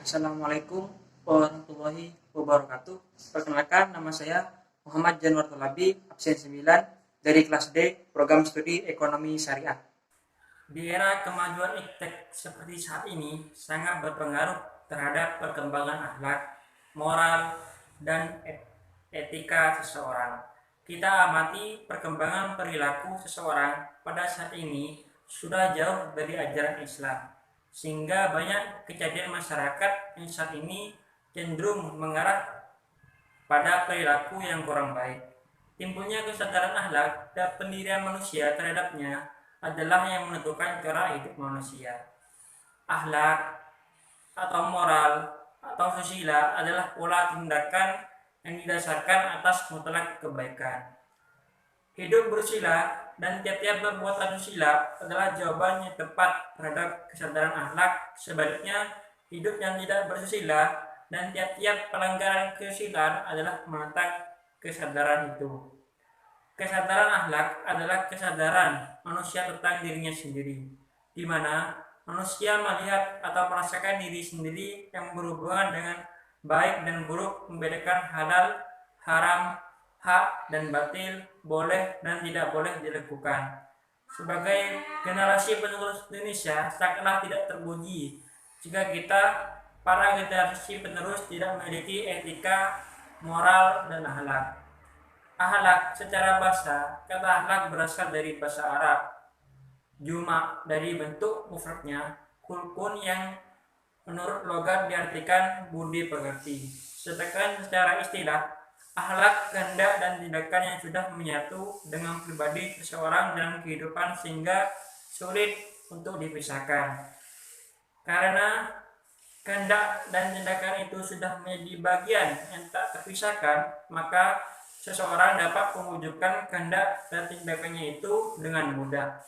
Assalamualaikum warahmatullahi wabarakatuh. Perkenalkan, nama saya Muhammad Januar Tolabi, absen 9 dari kelas D, program studi ekonomi syariah. Di era kemajuan iptek seperti saat ini, sangat berpengaruh terhadap perkembangan akhlak, moral, dan etika seseorang. Kita amati perkembangan perilaku seseorang pada saat ini sudah jauh dari ajaran Islam, sehingga banyak kejadian masyarakat yang saat ini cenderung mengarah pada perilaku yang kurang baik. Timbulnya kesadaran akhlak dan pendirian manusia terhadapnya adalah yang menentukan cara hidup manusia. Akhlak atau moral atau susila adalah pola tindakan yang didasarkan atas mutlak kebaikan. Hidup bersila dan tiap-tiap perbuatan susila adalah jawaban yang tepat terhadap kesadaran akhlak. Sebaliknya, hidup yang tidak bersusila dan tiap-tiap pelanggaran kesusilaan adalah menentang kesadaran itu. Kesadaran akhlak adalah kesadaran manusia tentang dirinya sendiri, di mana manusia melihat atau merasakan diri sendiri yang berhubungan dengan baik dan buruk, membedakan halal, haram, hak dan batil, boleh dan tidak boleh dilakukan. Sebagai generasi penerus Indonesia, sangatlah tidak terpuji jika kita para generasi penerus tidak memiliki etika, moral, dan akhlak. Akhlak secara bahasa, kata akhlak berasal dari bahasa Arab. Juma dari bentuk mufradnya, kulkun yang menurut logat diartikan budi pekerti. Sedangkan secara istilah, akhlak, kehendak, dan tindakan yang sudah menyatu dengan pribadi seseorang dalam kehidupan sehingga sulit untuk dipisahkan. Karena kehendak dan tindakan itu sudah menjadi bagian yang tak terpisahkan, maka seseorang dapat mewujudkan kehendak dan tindakannya itu dengan mudah,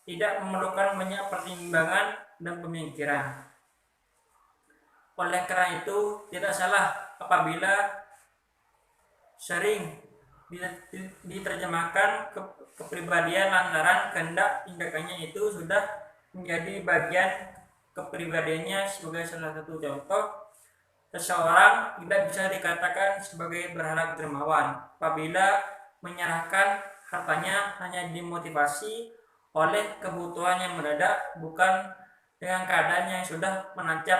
tidak memerlukan banyak pertimbangan dan pemikiran. Oleh karena itu, tidak salah apabila sering diterjemahkan kepribadian lantaran kehendak tindakannya itu sudah menjadi bagian kepribadiannya. Sebagai salah satu contoh, seseorang tidak bisa dikatakan sebagai berharap dermawan apabila menyerahkan hartanya hanya dimotivasi oleh kebutuhan yang mendadak, bukan dengan keadaan yang sudah menancap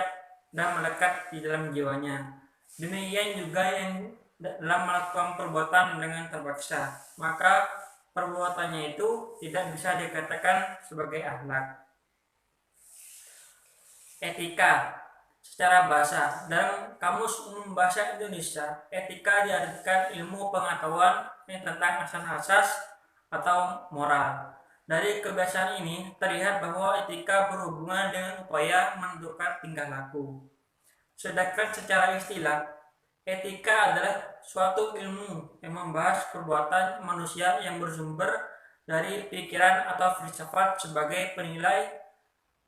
dan melekat di dalam jiwanya. Demikian juga yang dalam melakukan perbuatan dengan terpaksa, maka perbuatannya itu tidak bisa dikatakan sebagai akhlak. Etika secara bahasa, dalam Kamus Umum Bahasa Indonesia, etika diartikan ilmu pengetahuan tentang asas-asas atau moral. Dari kebiasaan ini terlihat bahwa etika berhubungan dengan upaya menentukan tingkah laku. Sedangkan secara istilah, etika adalah suatu ilmu yang membahas perbuatan manusia yang bersumber dari pikiran atau filsafat sebagai penilai,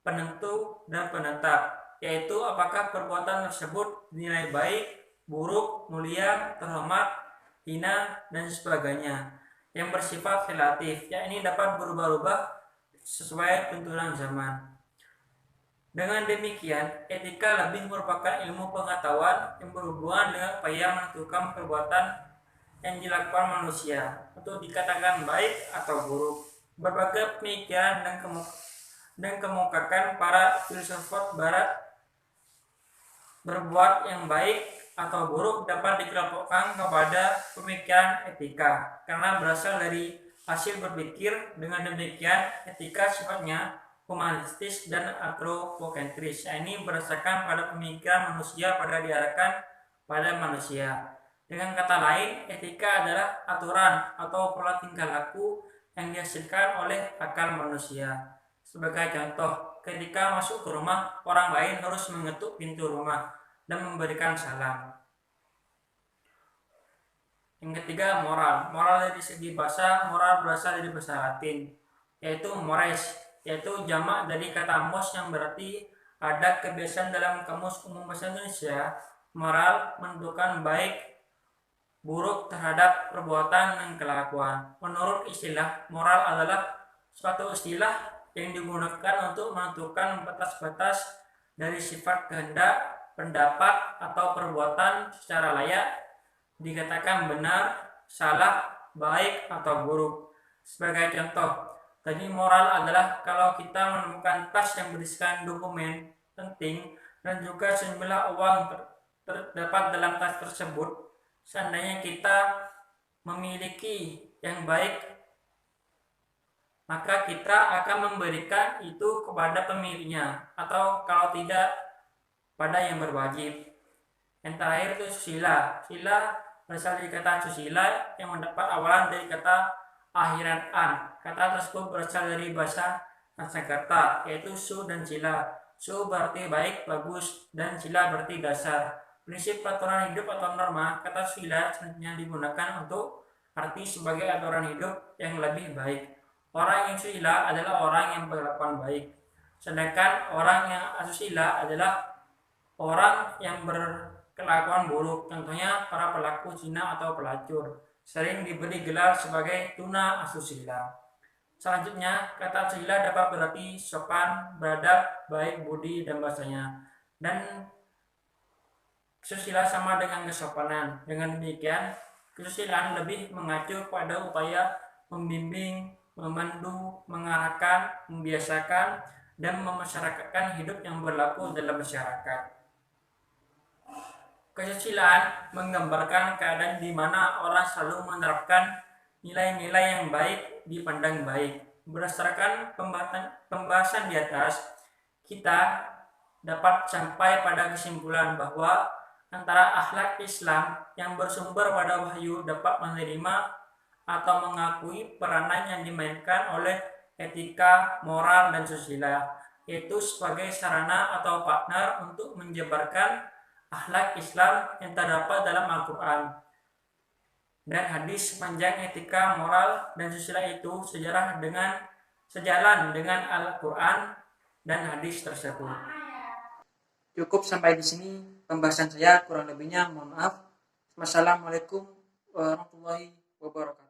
penentu, dan penetap, yaitu apakah perbuatan tersebut dinilai baik, buruk, mulia, terhormat, hina, dan sebagainya, yang bersifat relatif, yakni dapat berubah-ubah sesuai tuntunan zaman. Dengan demikian, etika lebih merupakan ilmu pengetahuan yang berhubungan dengan upaya menentukan perbuatan yang dilakukan manusia untuk dikatakan baik atau buruk. Berbagai pemikiran dan kemukakan para filsafat barat berbuat yang baik atau buruk dapat dikelompokkan kepada pemikiran etika karena berasal dari hasil berpikir. Dengan demikian, etika sifatnya humanistis dan antropocentris. Ini berdasarkan pada pemikiran manusia pada diarahkan pada manusia. Dengan kata lain, etika adalah aturan atau pola tingkah laku yang dihasilkan oleh akal manusia. Sebagai contoh, ketika masuk ke rumah, orang lain harus mengetuk pintu rumah dan memberikan salam. Yang ketiga, moral. Moral dari segi bahasa, moral berasal dari bahasa Latin, yaitu mores, yaitu jamak dari kata mos yang berarti ada kebiasaan. Dalam Kamus Umum Bahasa Indonesia, moral menentukan baik buruk terhadap perbuatan dan kelakuan. Menurut istilah, moral adalah suatu istilah yang digunakan untuk menentukan batas-batas dari sifat kehendak, pendapat atau perbuatan secara layak dikatakan benar, salah, baik, atau buruk. Sebagai contoh, tadi moral adalah kalau kita menemukan tas yang berisikan dokumen penting dan juga sejumlah uang terdapat dalam tas tersebut, seandainya kita memiliki yang baik, maka kita akan memberikan itu kepada pemiliknya, atau kalau tidak pada yang berwajib. Yang terakhir itu susila. Sila berasal dari kata susila yang mendapat awalan dari kata akhiran an. Kata tersebut berasal dari bahasa Sanskerta, yaitu su dan sila. Su berarti baik, bagus, dan sila berarti dasar. Prinsip aturan hidup atau norma, kata sila selanjutnya digunakan untuk arti sebagai aturan hidup yang lebih baik. Orang yang susila adalah orang yang berkelakuan baik, sedangkan orang yang asusila adalah orang yang berkelakuan buruk. Contohnya para pelaku zina atau pelacur sering diberi gelar sebagai tuna asusila. Selanjutnya, kata susila dapat berarti sopan, beradab, baik budi, dan bahasanya. Dan susila sama dengan kesopanan. Dengan demikian, kesusilaan lebih mengacu pada upaya membimbing, memandu, mengarahkan, membiasakan, dan memasyarakatkan hidup yang berlaku dalam masyarakat. Kesusilaan menggambarkan keadaan di mana orang selalu menerapkan nilai-nilai yang baik dipandang baik. Berdasarkan pembahasan di atas, kita dapat sampai pada kesimpulan bahwa antara akhlak Islam yang bersumber pada wahyu dapat menerima atau mengakui peranan yang dimainkan oleh etika, moral, dan susila, yaitu sebagai sarana atau partner untuk menyebarkan akhlak Islam yang terdapat dalam Al-Quran dan hadis. Sepanjang etika, moral, dan susila itu sejalan dengan Al-Quran dan hadis tersebut. Cukup sampai di sini pembahasan saya, kurang lebihnya mohon maaf. Wassalamualaikum warahmatullahi wabarakatuh.